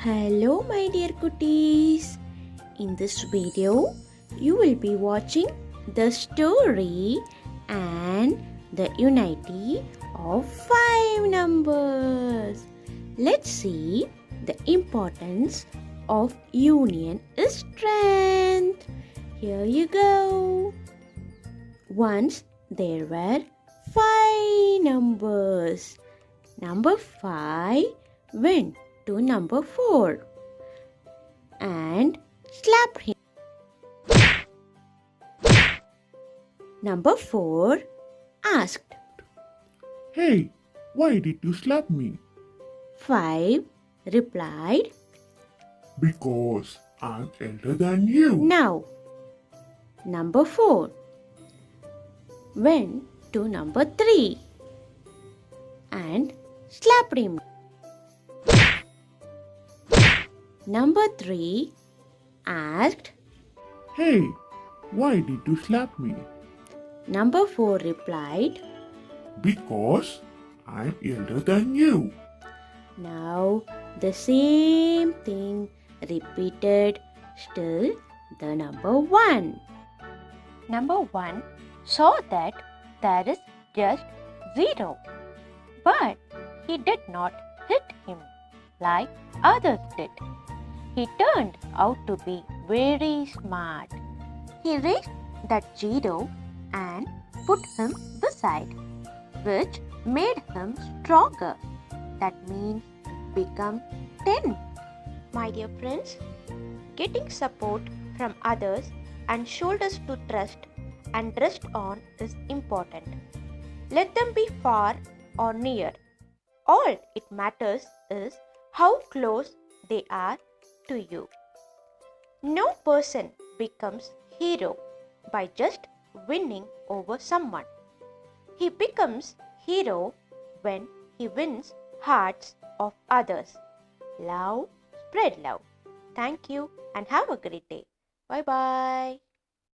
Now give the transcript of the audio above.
Hello my dear cuties. In this video you will be watching the story and the unity of 5 numbers. Let's see the importance of union is strength. Here you go. Once there were 5 numbers. Number 5 went to number 4 and slapped him. Number 4 asked, "Hey, why did you slap me?" 5 replied, "Because I'm elder than you." Now, number 4 went to number 3 and slapped him. Number 3 asked, "Hey, why did you slap me?" Number 4 replied, "Because I'm elder than you." Now the same thing repeated, still the number 1. Number 1 saw that there is just 0, but he did not hit him like others did. He turned out to be very smart. He raised that 0 and put him beside, which made him stronger. That means become 10. My dear friends, getting support from others and shoulders to trust and rest on is important. Let them be far or near. All it matters is how close they are to you. No person becomes hero by just winning over someone. He becomes hero when he wins hearts of others. Love, spread love. Thank you and have a great day. Bye bye.